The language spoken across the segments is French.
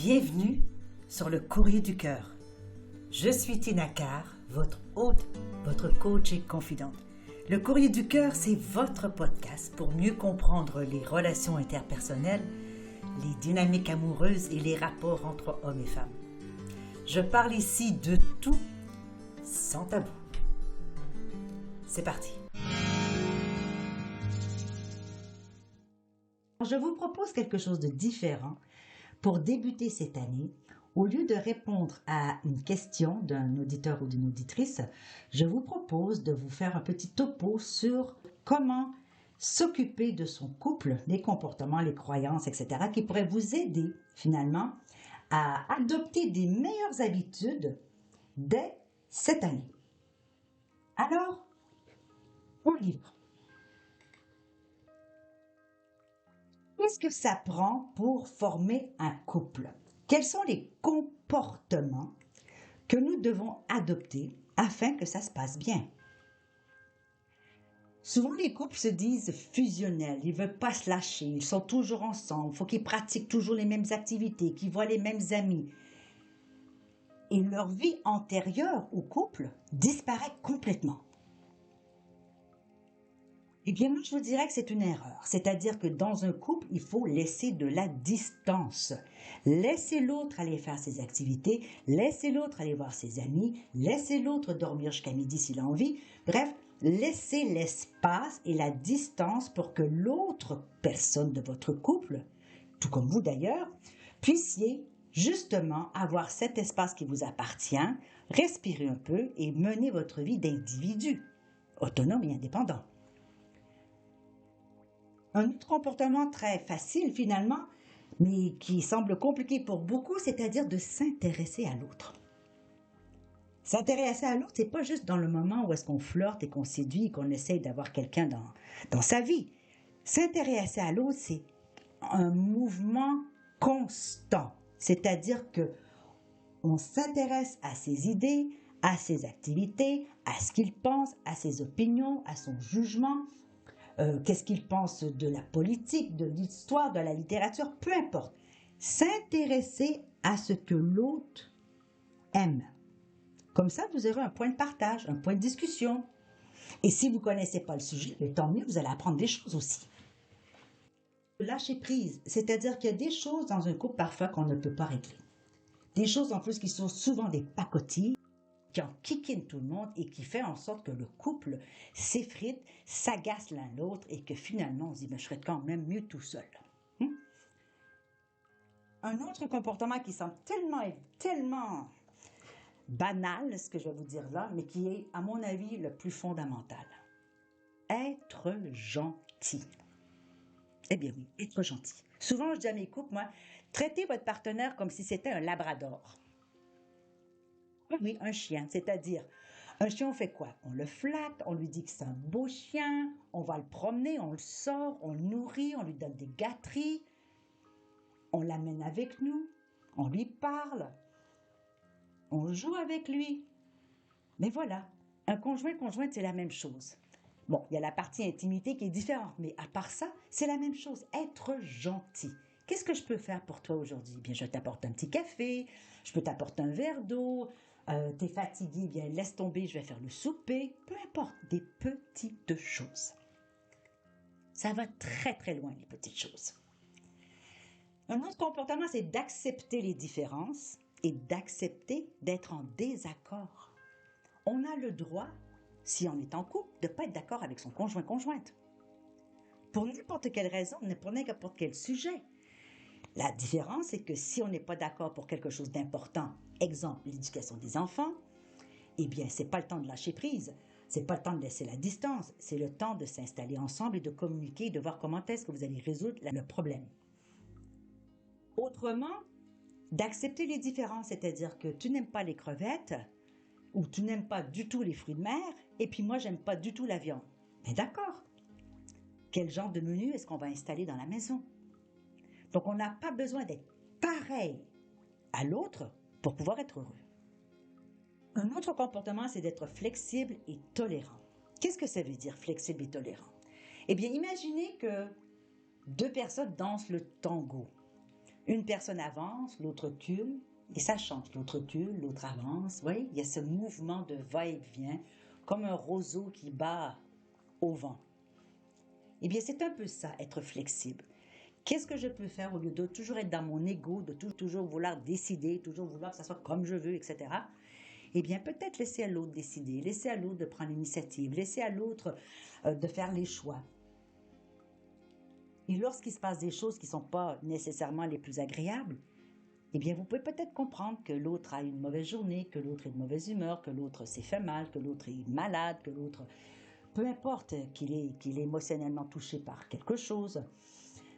Bienvenue sur le Courrier du Cœur. Je suis Tina Carr, votre hôte, votre coach et confidente. Le Courrier du Cœur, c'est votre podcast pour mieux comprendre les relations interpersonnelles, les dynamiques amoureuses et les rapports entre hommes et femmes. Je parle ici de tout, sans tabou. C'est parti. Je vous propose quelque chose de différent pour débuter cette année. Au lieu de répondre à une question d'un auditeur ou d'une auditrice, je vous propose de vous faire un petit topo sur comment s'occuper de son couple, les comportements, les croyances, etc., qui pourraient vous aider finalement à adopter des meilleures habitudes dès cette année. Alors, on y va. Qu'est-ce que ça prend pour former un couple? Quels sont les comportements que nous devons adopter afin que ça se passe bien? Souvent, les couples se disent fusionnels, ils ne veulent pas se lâcher, ils sont toujours ensemble, il faut qu'ils pratiquent toujours les mêmes activités, qu'ils voient les mêmes amis. Et leur vie antérieure au couple disparaît complètement. Eh bien, moi, je vous dirais que c'est une erreur. C'est-à-dire que dans un couple, il faut laisser de la distance. Laissez l'autre aller faire ses activités, laissez l'autre aller voir ses amis, laissez l'autre dormir jusqu'à midi s'il a envie. Bref, laissez l'espace et la distance pour que l'autre personne de votre couple, tout comme vous d'ailleurs, puissiez justement avoir cet espace qui vous appartient, respirer un peu et mener votre vie d'individu, autonome et indépendant. Un autre comportement très facile finalement, mais qui semble compliqué pour beaucoup, c'est-à-dire de s'intéresser à l'autre. S'intéresser à l'autre, c'est pas juste dans le moment où est-ce qu'on flirte et qu'on séduit et qu'on essaye d'avoir quelqu'un dans sa vie. S'intéresser à l'autre, c'est un mouvement constant, c'est-à-dire que on s'intéresse à ses idées, à ses activités, à ce qu'il pense, à ses opinions, à son jugement. Qu'est-ce qu'il pense de la politique, de l'histoire, de la littérature, peu importe. S'intéresser à ce que l'autre aime. Comme ça, vous aurez un point de partage, un point de discussion. Et si vous ne connaissez pas le sujet, tant mieux, vous allez apprendre des choses aussi. Lâcher prise, c'est-à-dire qu'il y a des choses dans un couple parfois qu'on ne peut pas régler. Des choses en plus qui sont souvent des pacotilles, qui enquiquine tout le monde et qui fait en sorte que le couple s'effrite, s'agace l'un l'autre et que finalement on se dit je serais quand même mieux tout seul. Un autre comportement qui semble tellement banal, ce que je vais vous dire là, mais qui est à mon avis le plus fondamental. Être gentil. Eh bien oui, être gentil. Souvent je dis à mes couples, moi, traitez votre partenaire comme si c'était un labrador. Oui, un chien, c'est-à-dire, un chien, on fait quoi? On le flatte, on lui dit que c'est un beau chien, on va le promener, on le sort, on le nourrit, on lui donne des gâteries, on l'amène avec nous, on lui parle, on joue avec lui. Mais voilà, un conjointe, c'est la même chose. Bon, il y a la partie intimité qui est différente, mais à part ça, c'est la même chose, être gentil. Qu'est-ce que je peux faire pour toi aujourd'hui? Bien, je t'apporte un petit café, je peux t'apporter un verre d'eau, t'es fatigué, bien laisse tomber, je vais faire le souper. Peu importe, des petites choses. Ça va très très loin, les petites choses. Un autre comportement, c'est d'accepter les différences et d'accepter d'être en désaccord. On a le droit, si on est en couple, de ne pas être d'accord avec son conjointe. Pour n'importe quelle raison, pour n'importe quel sujet. La différence, c'est que si on n'est pas d'accord pour quelque chose d'important, exemple l'éducation des enfants, eh bien, c'est pas le temps de lâcher prise, c'est pas le temps de laisser la distance, c'est le temps de s'installer ensemble et de communiquer, de voir comment est-ce que vous allez résoudre le problème. Autrement, d'accepter les différences, c'est-à-dire que tu n'aimes pas les crevettes ou tu n'aimes pas du tout les fruits de mer et puis moi, j'aime pas du tout la viande. Mais d'accord, quel genre de menu est-ce qu'on va installer dans la maison? Donc, on n'a pas besoin d'être pareil à l'autre pour pouvoir être heureux. Un autre comportement, c'est d'être flexible et tolérant. Qu'est-ce que ça veut dire, flexible et tolérant? Eh bien, imaginez que deux personnes dansent le tango. Une personne avance, l'autre recule, et ça change. L'autre recule, l'autre avance. Vous voyez, il y a ce mouvement de va-et-vient, comme un roseau qui bat au vent. Eh bien, c'est un peu ça, être flexible. Qu'est-ce que je peux faire au lieu de toujours être dans mon ego, de toujours vouloir décider, toujours vouloir que ça soit comme je veux, etc. Eh bien, peut-être laisser à l'autre décider, laisser à l'autre de prendre l'initiative, laisser à l'autre de faire les choix. Et lorsqu'il se passe des choses qui ne sont pas nécessairement les plus agréables, eh bien, vous pouvez peut-être comprendre que l'autre a une mauvaise journée, que l'autre est de mauvaise humeur, que l'autre s'est fait mal, que l'autre est malade, que l'autre... Peu importe qu'il est émotionnellement touché par quelque chose.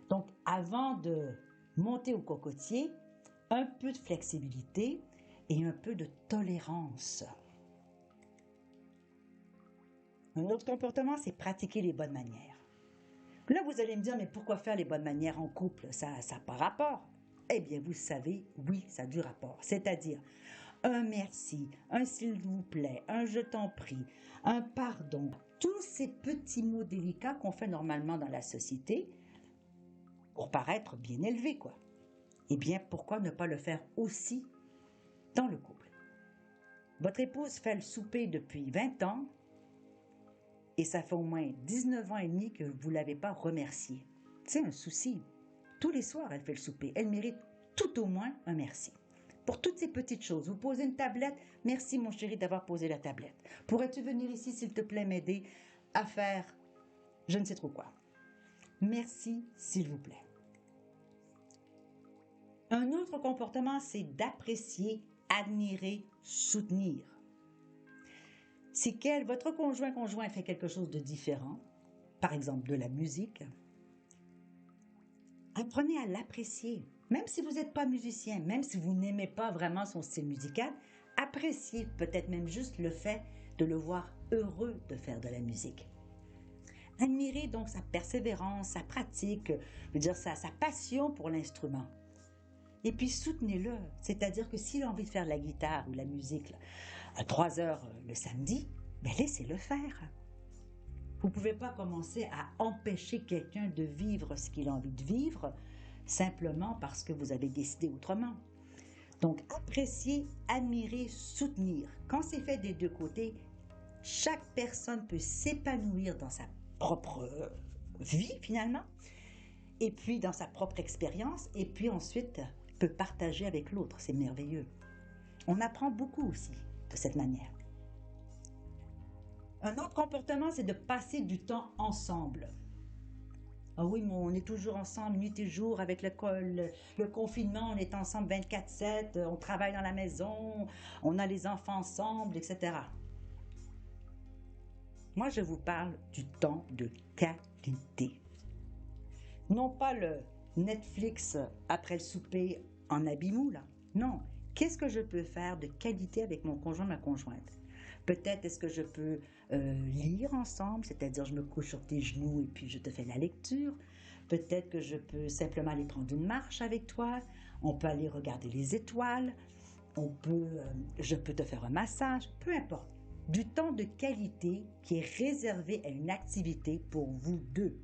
Donc, avant de monter au cocotier, un peu de flexibilité et un peu de tolérance. Un autre comportement, c'est pratiquer les bonnes manières. Là, vous allez me dire, mais pourquoi faire les bonnes manières en couple? Ça n'a pas rapport. Eh bien, vous savez, oui, ça a du rapport. C'est-à-dire un merci, un s'il vous plaît, un je t'en prie, un pardon. Tous ces petits mots délicats qu'on fait normalement dans la société pour paraître bien élevé, quoi. Eh bien, pourquoi ne pas le faire aussi dans le couple? Votre épouse fait le souper depuis 20 ans et ça fait au moins 19 ans et demi que vous ne l'avez pas remerciée. C'est un souci. Tous les soirs, elle fait le souper. Elle mérite tout au moins un merci. Pour toutes ces petites choses, vous posez une tablette, merci mon chéri d'avoir posé la tablette. Pourrais-tu venir ici, s'il te plaît, m'aider à faire je ne sais trop quoi? Merci, s'il vous plaît. Un autre comportement, c'est d'apprécier, admirer, soutenir. Si votre conjoint fait quelque chose de différent, par exemple de la musique, apprenez à l'apprécier. Même si vous n'êtes pas musicien, même si vous n'aimez pas vraiment son style musical, appréciez peut-être même juste le fait de le voir heureux de faire de la musique. Admirez donc sa persévérance, sa pratique, sa passion pour l'instrument. Et puis soutenez-le, c'est-à-dire que s'il a envie de faire la guitare ou la musique à 3 heures le samedi, laissez-le faire. Vous ne pouvez pas commencer à empêcher quelqu'un de vivre ce qu'il a envie de vivre simplement parce que vous avez décidé autrement. Donc, apprécier, admirer, soutenir. Quand c'est fait des deux côtés, chaque personne peut s'épanouir dans sa propre vie finalement, et puis dans sa propre expérience, et puis ensuite peut partager avec l'autre. C'est merveilleux. On apprend beaucoup aussi de cette manière. Un autre comportement, c'est de passer du temps ensemble. Ah oui, mais on est toujours ensemble, nuit et jour, avec le confinement, on est ensemble 24/7, on travaille dans la maison, on a les enfants ensemble, etc. Moi, je vous parle du temps de qualité. Non pas le Netflix après le souper en habit mou, là. Non. Qu'est-ce que je peux faire de qualité avec mon conjoint, ma conjointe? Peut-être est-ce que je peux lire ensemble, c'est-à-dire je me couche sur tes genoux et puis je te fais la lecture. Peut-être que je peux simplement aller prendre une marche avec toi. On peut aller regarder les étoiles. Je peux te faire un massage. Peu importe. Du temps de qualité qui est réservé à une activité pour vous deux.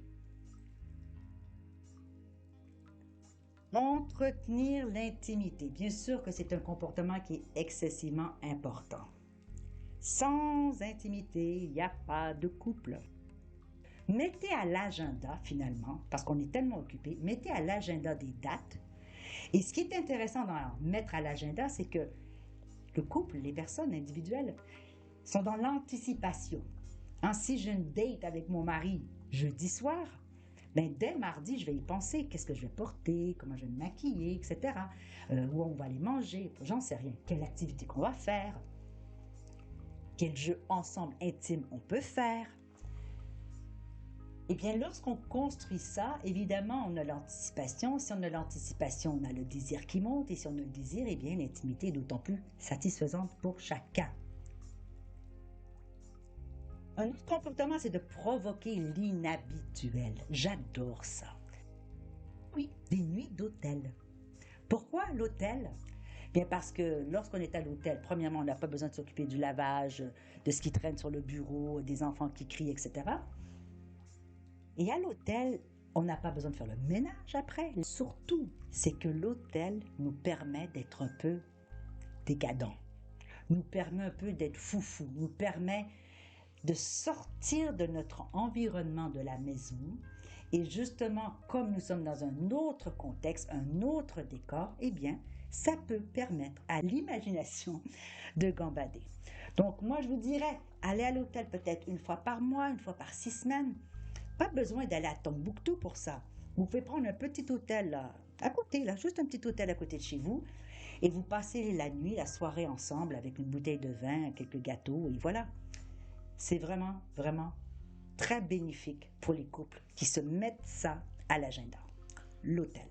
Entretenir l'intimité. Bien sûr que c'est un comportement qui est excessivement important. Sans intimité, il n'y a pas de couple. Mettez à l'agenda finalement, parce qu'on est tellement occupé, mettez à l'agenda des dates. Et ce qui est intéressant dans mettre à l'agenda, c'est que le couple, les personnes individuelles, sont dans l'anticipation. Si j'ai une date avec mon mari jeudi soir, dès mardi, je vais y penser. Qu'est-ce que je vais porter, comment je vais me maquiller, etc. Où on va aller manger, j'en sais rien. Quelle activité qu'on va faire. Quel jeu ensemble intime on peut faire. Eh bien, lorsqu'on construit ça, évidemment, on a l'anticipation. Si on a l'anticipation, on a le désir qui monte. Et si on a le désir, eh bien, l'intimité est d'autant plus satisfaisante pour chacun. Un autre comportement, c'est de provoquer l'inhabituel. J'adore ça. Oui, des nuits d'hôtel. Pourquoi l'hôtel? Bien parce que lorsqu'on est à l'hôtel, premièrement, on n'a pas besoin de s'occuper du lavage, de ce qui traîne sur le bureau, des enfants qui crient, etc. Et à l'hôtel, On n'a pas besoin de faire le ménage après. Surtout, c'est que l'hôtel nous permet d'être un peu décadent, nous permet un peu d'être foufou, nous permet de sortir de notre environnement de la maison. Et justement, comme nous sommes dans un autre contexte, un autre décor, eh bien, ça peut permettre à l'imagination de gambader. Donc, moi, je vous dirais, allez à l'hôtel peut-être une fois par mois, une fois par 6 semaines. Pas besoin d'aller à Tombouctou pour ça. Vous pouvez prendre un petit hôtel là, à côté, là, juste un petit hôtel à côté de chez vous, et vous passez la nuit, la soirée ensemble avec une bouteille de vin, quelques gâteaux, et voilà. C'est vraiment, vraiment très bénéfique pour les couples qui se mettent ça à l'agenda. L'hôtel.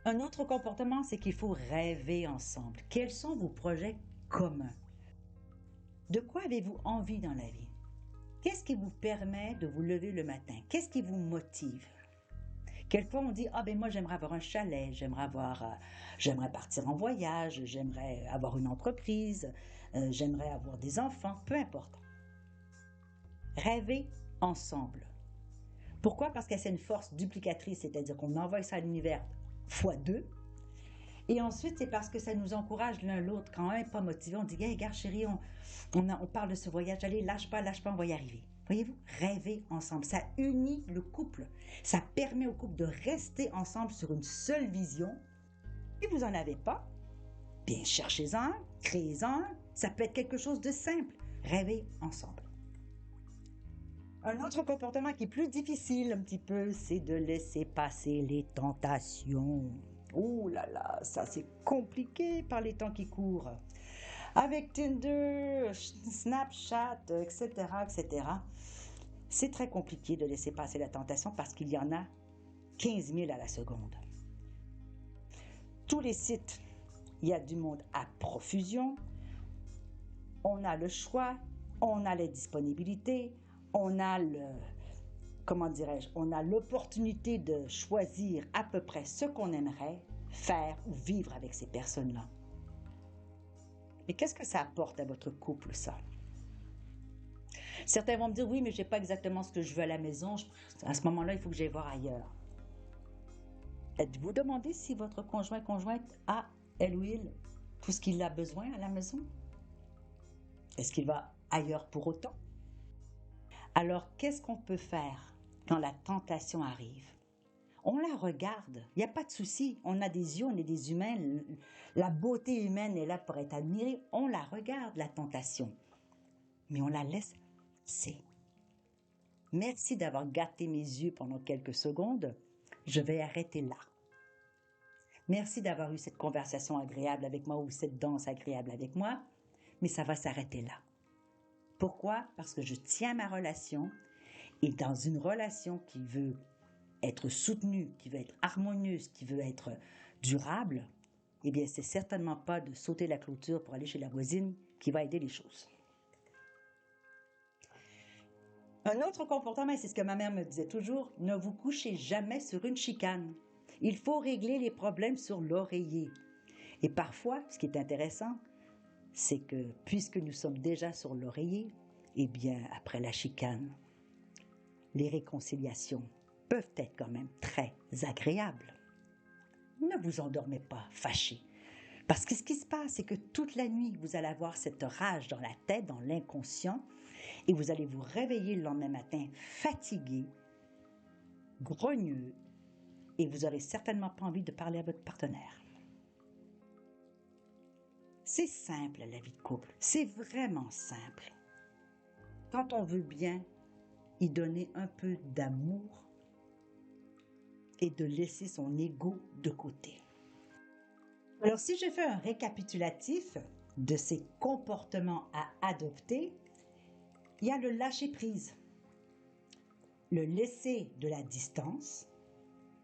Un autre comportement, c'est qu'il faut rêver ensemble. Quels sont vos projets communs? De quoi avez-vous envie dans la vie? Qu'est-ce qui vous permet de vous lever le matin? Qu'est-ce qui vous motive? Quelquefois, on dit, ah ben moi j'aimerais avoir un chalet, j'aimerais partir en voyage, j'aimerais avoir une entreprise, j'aimerais avoir des enfants, peu importe. Rêver ensemble. Pourquoi? Parce que c'est une force duplicatrice, c'est-à-dire qu'on envoie ça à l'univers fois 2. Et ensuite, c'est parce que ça nous encourage l'un l'autre. Quand on n'est pas motivé, on dit, hey, regarde chérie, on parle de ce voyage, allez, lâche pas, on va y arriver. Voyez-vous, rêver ensemble, ça unit le couple. Ça permet au couple de rester ensemble sur une seule vision. Si vous n'en avez pas, bien cherchez-en, créez-en. Ça peut être quelque chose de simple. Rêver ensemble. Un autre comportement qui est plus difficile un petit peu, c'est de laisser passer les tentations. Oh là là, ça c'est compliqué par les temps qui courent. Avec Tinder, Snapchat, etc., etc., c'est très compliqué de laisser passer la tentation parce qu'il y en a 15 000 à la seconde. Tous les sites, il y a du monde à profusion. On a le choix, on a les disponibilités, on a on a l'opportunité de choisir à peu près ce qu'on aimerait faire ou vivre avec ces personnes-là. Mais qu'est-ce que ça apporte à votre couple, ça? Certains vont me dire, oui, mais je n'ai pas exactement ce que je veux à la maison. À ce moment-là, il faut que j'aille voir ailleurs. Êtes-vous demandé si votre conjointe a, elle ou il, tout ce qu'il a besoin à la maison? Est-ce qu'il va ailleurs pour autant? Alors, qu'est-ce qu'on peut faire quand la tentation arrive? On la regarde, il n'y a pas de souci. On a des yeux, on est des humains. La beauté humaine est là pour être admirée. On la regarde, la tentation. Mais on la laisse passer. Merci d'avoir gâté mes yeux pendant quelques secondes. Je vais arrêter là. Merci d'avoir eu cette conversation agréable avec moi ou cette danse agréable avec moi. Mais ça va s'arrêter là. Pourquoi? Parce que je tiens ma relation. Et dans une relation qui veut être soutenue, qui veut être harmonieuse, qui veut être durable, eh bien, c'est certainement pas de sauter la clôture pour aller chez la voisine qui va aider les choses. Un autre comportement, et c'est ce que ma mère me disait toujours, ne vous couchez jamais sur une chicane. Il faut régler les problèmes sur l'oreiller. Et parfois, ce qui est intéressant, c'est que puisque nous sommes déjà sur l'oreiller, eh bien, après la chicane, les réconciliations peuvent être quand même très agréables. Ne vous endormez pas fâchés. Parce que ce qui se passe, c'est que toute la nuit, vous allez avoir cette rage dans la tête, dans l'inconscient, et vous allez vous réveiller le lendemain matin fatigué, grogneux, et vous n'aurez certainement pas envie de parler à votre partenaire. C'est simple la vie de couple, c'est vraiment simple. Quand on veut bien y donner un peu d'amour et de laisser son ego de côté. Alors si je fais un récapitulatif de ces comportements à adopter, il y a le lâcher-prise, le laisser de la distance,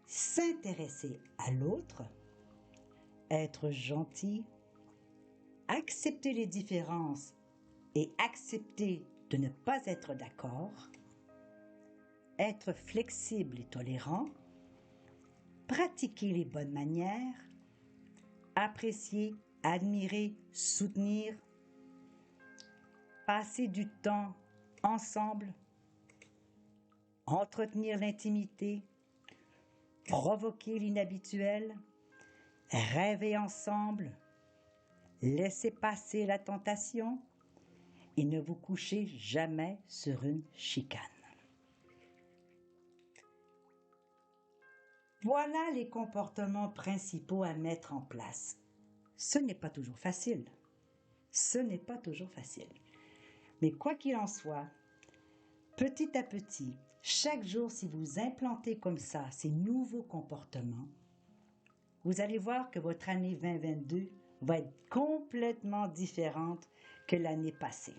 s'intéresser à l'autre, être gentil, accepter les différences et accepter de ne pas être d'accord, être flexible et tolérant, pratiquer les bonnes manières, apprécier, admirer, soutenir, passer du temps ensemble, entretenir l'intimité, provoquer l'inhabituel, rêver ensemble, laisser passer la tentation et ne vous couchez jamais sur une chicane. Voilà les comportements principaux à mettre en place. Ce n'est pas toujours facile. Ce n'est pas toujours facile. Mais quoi qu'il en soit, petit à petit, chaque jour, si vous implantez comme ça ces nouveaux comportements, vous allez voir que votre année 2022 va être complètement différente que l'année passée.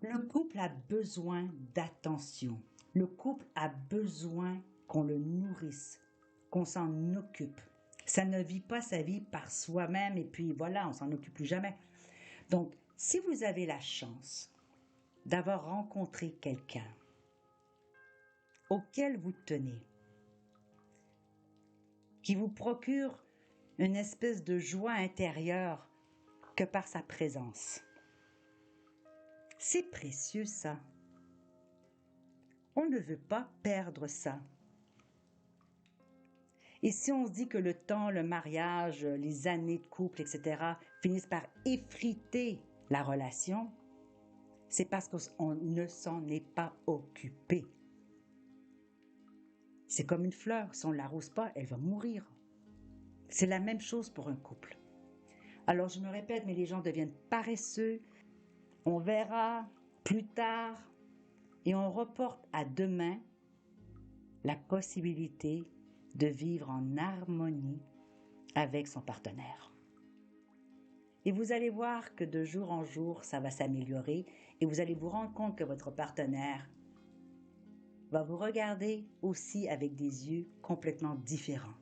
Le couple a besoin d'attention. Le couple a besoin qu'on le nourrisse, qu'on s'en occupe. Ça ne vit pas sa vie par soi-même et puis voilà, on s'en occupe plus jamais. Donc, si vous avez la chance d'avoir rencontré quelqu'un auquel vous tenez, qui vous procure une espèce de joie intérieure que par sa présence, c'est précieux ça. On ne veut pas perdre ça. Et si on se dit que le temps, le mariage, les années de couple, etc., finissent par effriter la relation, c'est parce qu'on ne s'en est pas occupé. C'est comme une fleur, si on ne l'arrose pas, elle va mourir. C'est la même chose pour un couple. Alors je me répète, mais les gens deviennent paresseux, on verra plus tard, et on reporte à demain la possibilité de vivre en harmonie avec son partenaire. Et vous allez voir que de jour en jour, ça va s'améliorer et vous allez vous rendre compte que votre partenaire va vous regarder aussi avec des yeux complètement différents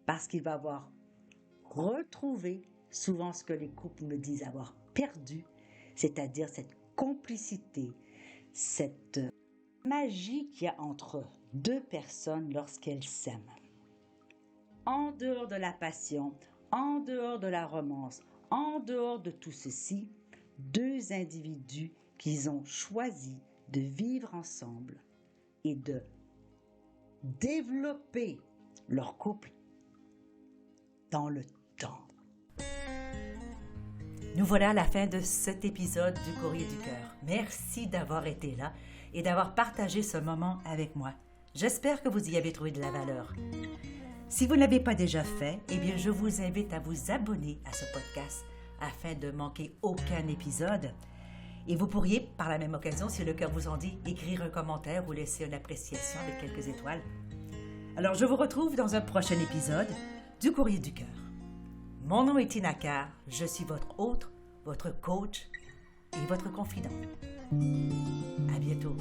parce qu'il va avoir retrouvé souvent ce que les couples me disent avoir perdu, c'est-à-dire cette complicité, cette magie qu'il y a entre deux personnes lorsqu'elles s'aiment. En dehors de la passion, en dehors de la romance, en dehors de tout ceci, deux individus qui ont choisi de vivre ensemble et de développer leur couple dans le temps. Nous voilà à la fin de cet épisode du Courrier du Cœur. Merci d'avoir été là et d'avoir partagé ce moment avec moi. J'espère que vous y avez trouvé de la valeur. Si vous ne l'avez pas déjà fait, eh bien, je vous invite à vous abonner à ce podcast afin de manquer aucun épisode. Et vous pourriez, par la même occasion, si le cœur vous en dit, écrire un commentaire ou laisser une appréciation avec quelques étoiles. Alors, je vous retrouve dans un prochain épisode du Courrier du Cœur. Mon nom est Tina Carr, je suis votre hôte, votre coach et votre confident. À bientôt.